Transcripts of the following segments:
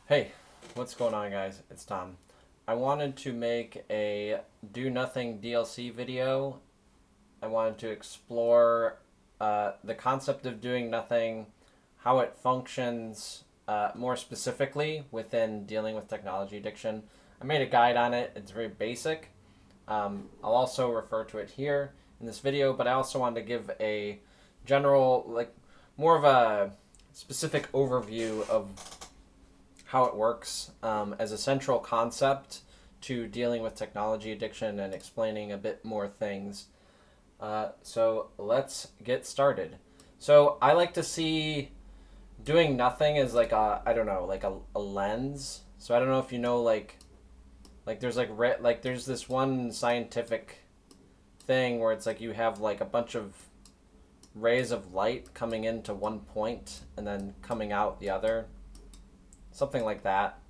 Hey, what's going on, guys? It's Tom. I wanted to make a Do Nothing DLC video. I wanted to explore the concept of doing nothing, how it functions more specifically within dealing with technology addiction. I made a guide on it, it's very basic. I'll also refer to it here in this video, but I also wanted to give a general, more of a specific overview of how it works as a central concept to dealing with technology addiction and explaining a bit more things. So let's get started. So I like to see doing nothing as like a, I don't know, like a lens. So I don't know if you know, like there's like there's this one scientific thing where it's like you have like a bunch of rays of light coming into one point and then coming out the other, something like that.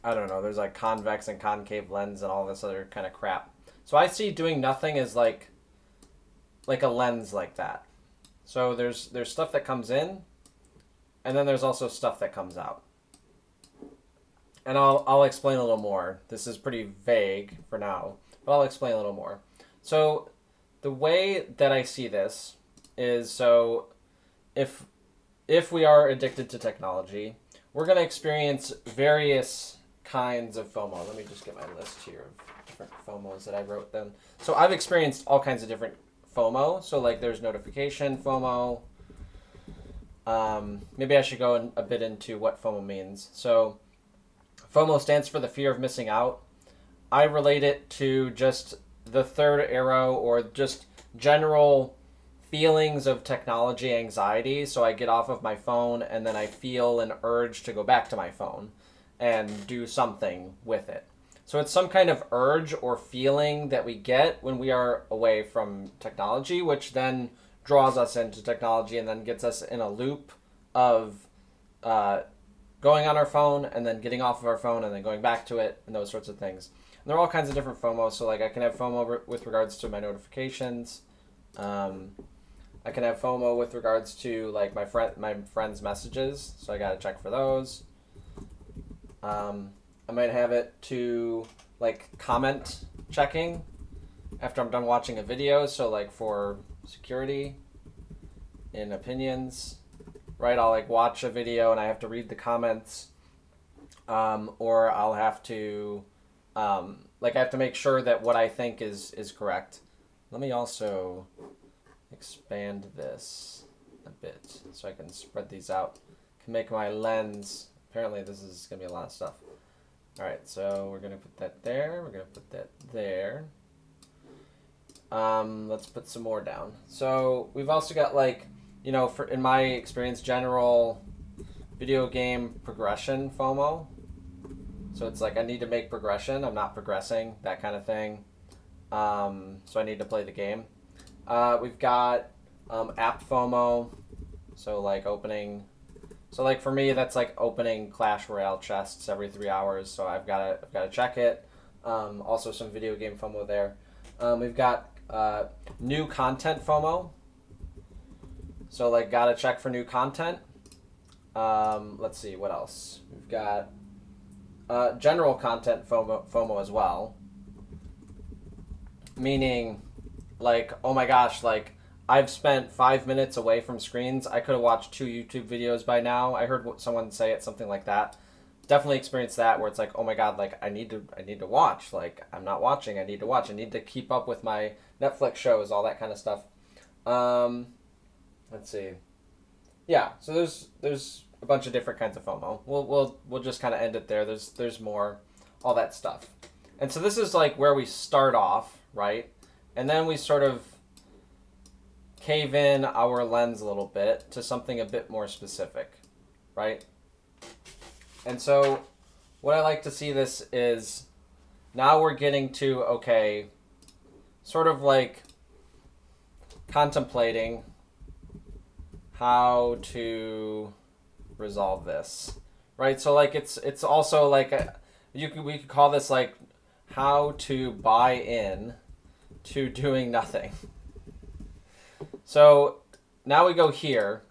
I don't know. There's like convex and concave lens and all this other kind of crap. So I see doing nothing as like a lens like that. So there's stuff that comes in, and then there's also stuff that comes out. And I'll explain a little more. This is pretty vague for now, but I'll explain a little more. So the way that I see this is, so if if we are addicted to technology, we're going to experience various kinds of FOMO. Let me just get my list here of different FOMOs that I wrote them. So I've experienced all kinds of different FOMO. So like there's notification FOMO. Maybe I should go a bit into what FOMO means. So FOMO stands for the fear of missing out. I relate it to just the third arrow, or just general feelings of technology anxiety. So I get off of my phone and then I feel an urge to go back to my phone and do something with it. So it's some kind of urge or feeling that we get when we are away from technology, which then draws us into technology and then gets us in a loop of uh, going on our phone and then getting off of our phone and then going back to it and those sorts of things. And there are all kinds of different FOMO. So like I can have FOMO with regards to my notifications. I can have FOMO with regards to like my friends' messages, so I gotta check for those. I might have it to like comment checking after I'm done watching a video, so like for security in opinions, right? I'll like watch a video and I have to read the comments, or I'll have to like I have to make sure that what I think is correct. Let me also expand this a bit so I can spread these out. Can make my lens. Apparently this is gonna be a lot of stuff. Alright, so we're gonna put that there, we're gonna put that there. Let's put some more down. So we've also got like, for in my experience, general video game progression FOMO. So it's like I need to make progression, I'm not progressing, that kind of thing. So I need to play the game. We've got app FOMO, so like opening. So like for me, that's like opening Clash Royale chests every 3 hours. So I've got to check it. Also some video game FOMO there. We've got new content FOMO. So like gotta check for new content. Let's see what else we've got. General content FOMO as well. Meaning, like, oh my gosh, like I've spent 5 minutes away from screens. I could have watched 2 YouTube videos by now. I heard someone say it, something like that. Definitely experienced that where it's like, oh my god, like I need to watch. Like I'm not watching. I need to watch. I need to keep up with my Netflix shows, all that kind of stuff. Um, let's see. Yeah, so there's a bunch of different kinds of FOMO. We'll just kind of end it there. There's more, all that stuff. And so this is like where we start off, right? And then we sort of cave in our lens a little bit to something a bit more specific, right? And so what I like to see this is now we're getting to, okay, sort of like contemplating how to resolve this, right? So like it's also like we could call this like how to buy in to doing nothing. So now we go here,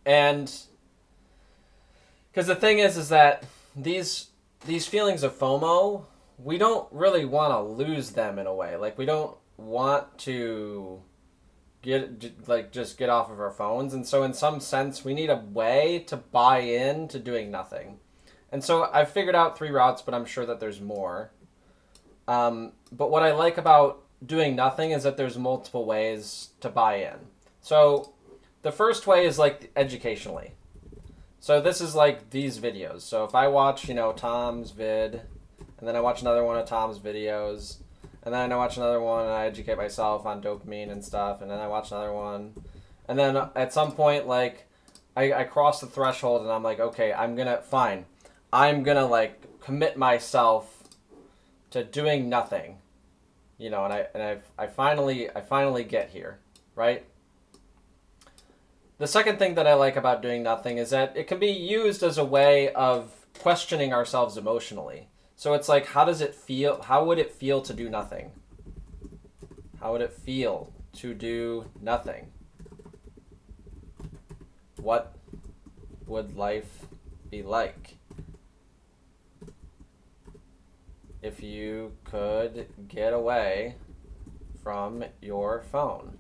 and Because the thing is that these feelings of FOMO, we don't really want to lose them in a way. Like we don't want to just get off of our phones, and so in some sense we need a way to buy in to doing nothing. And so I've figured out 3 routes, but I'm sure that there's more. But what I like about doing nothing is that there's multiple ways to buy in. So the first way is like educationally. So this is like these videos. So if I watch, Tom's vid, and then I watch another one of Tom's videos, and then I watch another one and I educate myself on dopamine and stuff, and then I watch another one, and then at some point, like, I cross the threshold and I'm like, okay, I'm gonna like commit myself to doing nothing, and I finally get here, right? The second thing that I like about doing nothing is that it can be used as a way of questioning ourselves emotionally. So it's like, how does it feel? How would it feel to do nothing? How would it feel to do nothing? What would life be like if you could get away from your phone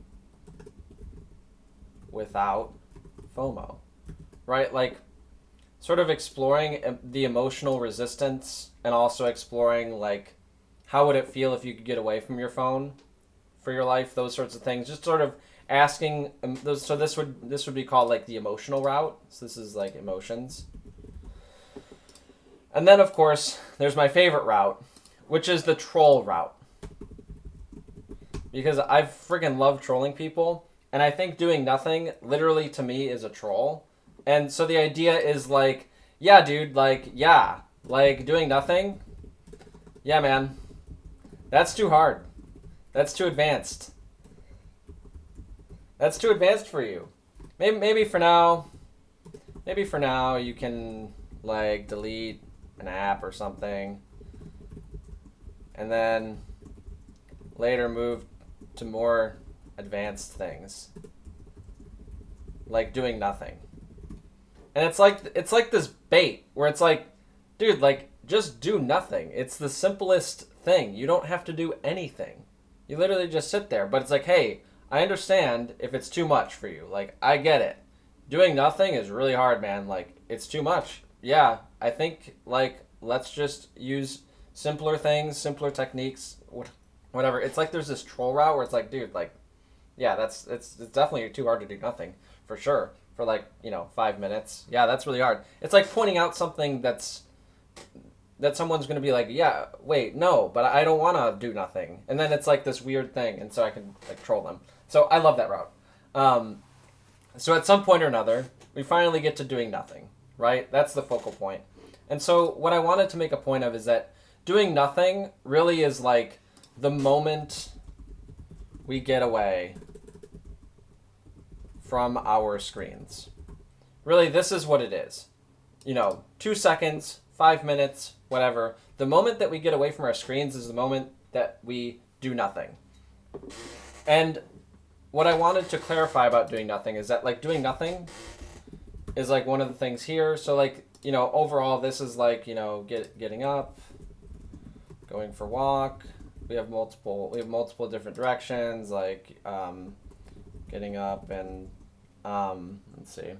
without FOMO, right? Like, sort of exploring the emotional resistance, and also exploring, like, how would it feel if you could get away from your phone for your life, those sorts of things. Just sort of asking those. So this would be called like the emotional route. So this is like emotions. And then of course there's my favorite route, which is the troll route. Because I friggin' love trolling people, and I think doing nothing literally to me is a troll. And so the idea is like, yeah, dude, like, yeah, like doing nothing. Yeah, man. That's too hard. That's too advanced. That's too advanced for you. Maybe for now you can like delete an app or something, and then later move to more advanced things like doing nothing. And it's like this bait where it's like, dude, like, just do nothing. It's the simplest thing. You don't have to do anything. You literally just sit there. But it's like, hey, I understand if it's too much for you. Like, I get it. Doing nothing is really hard, man. Like, it's too much. Yeah, I think, like, let's just use simpler things, simpler techniques, whatever. It's like there's this troll route where it's like, dude, like, yeah, it's definitely too hard to do nothing, for sure. For like, 5 minutes. Yeah, that's really hard. It's like pointing out something that someone's going to be like, yeah, wait, no, but I don't want to do nothing. And then it's like this weird thing, and so I can like troll them. So I love that route. So at some point or another, we finally get to doing nothing, right? That's the focal point. And so what I wanted to make a point of is that doing nothing really is like the moment we get away from our screens. Really, this is what it is. 2 seconds, 5 minutes, whatever. The moment that we get away from our screens is the moment that we do nothing. And what I wanted to clarify about doing nothing is that, like, doing nothing is like one of the things here. So like, overall this is like, getting up, going for a walk. We have multiple different directions, like getting up and let's see,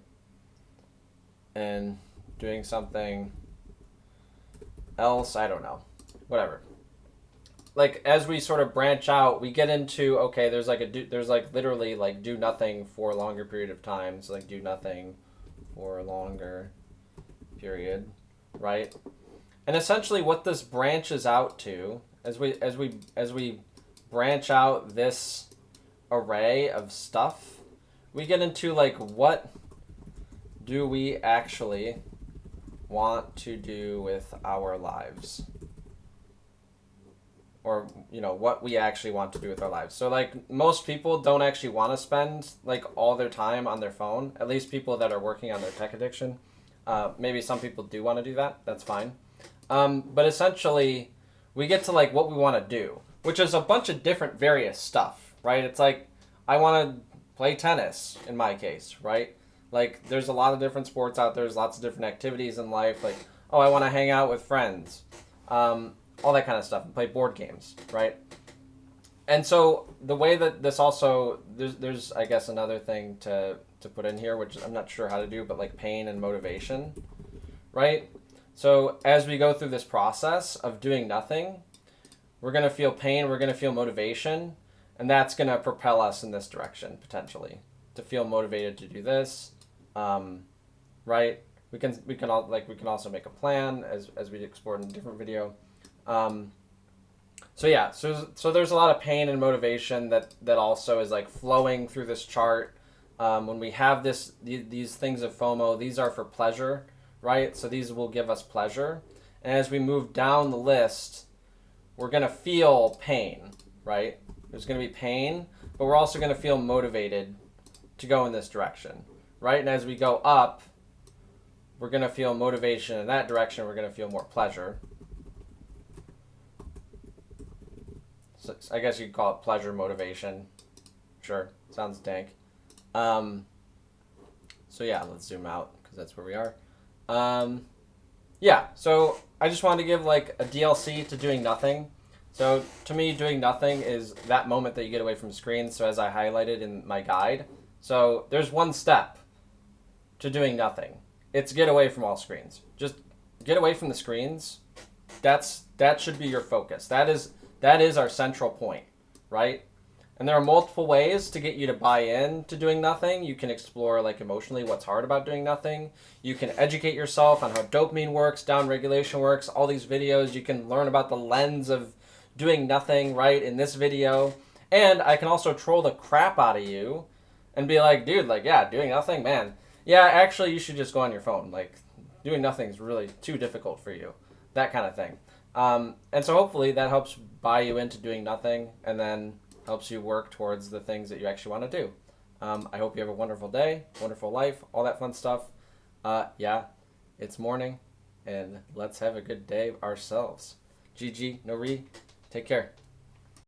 and doing something else, I don't know, whatever. Like, as we sort of branch out, we get into, okay, there's literally like do nothing for a longer period of time. So like do nothing for a longer period, right? And essentially what this branches out to, as we branch out this array of stuff, we get into like, what do we actually want to do with our lives? Or, what we actually want to do with our lives. So like, most people don't actually want to spend like all their time on their phone, at least people that are working on their tech addiction. Maybe some people do want to do that, that's fine. But essentially, we get to like what we want to do, which is a bunch of different various stuff, right? It's like, I want to play tennis, in my case, right? Like, there's a lot of different sports out there. There's lots of different activities in life. Like, oh, I want to hang out with friends. All that kind of stuff. And play board games, right? And so the way that this also, there's I guess, another thing to put in here, which I'm not sure how to do, but like pain and motivation, right? So as we go through this process of doing nothing, we're going to feel pain, we're going to feel motivation, and that's going to propel us in this direction, potentially, to feel motivated to do this, right? We can also make a plan, as we explored in a different video. So yeah, so there's a lot of pain and motivation that also is like flowing through this chart. When we have these things of FOMO, these are for pleasure, right? So these will give us pleasure. And as we move down the list, we're going to feel pain, right? There's going to be pain, but we're also going to feel motivated to go in this direction, right? And as we go up, we're going to feel motivation in that direction. We're going to feel more pleasure. So I guess you could call it pleasure motivation. Sure, sounds dank. So yeah, let's zoom out because that's where we are. Yeah, so I just wanted to give like a DLC to doing nothing. So to me, doing nothing is that moment that you get away from screens. So as I highlighted in my guide, so there's one step to doing nothing. It's get away from all screens. Just get away from the screens. That should be your focus. That is our central point, right? And there are multiple ways to get you to buy in to doing nothing. You can explore like emotionally what's hard about doing nothing. You can educate yourself on how dopamine works, downregulation works, all these videos. You can learn about the lens of doing nothing, right, in this video. And I can also troll the crap out of you and be like, dude, like, yeah, doing nothing, man. Yeah, actually, you should just go on your phone. Like, doing nothing is really too difficult for you. That kind of thing. And so hopefully that helps buy you into doing nothing and then helps you work towards the things that you actually want to do. I hope you have a wonderful day, wonderful life, all that fun stuff. Yeah, it's morning, and let's have a good day ourselves. GG, Nori, take care.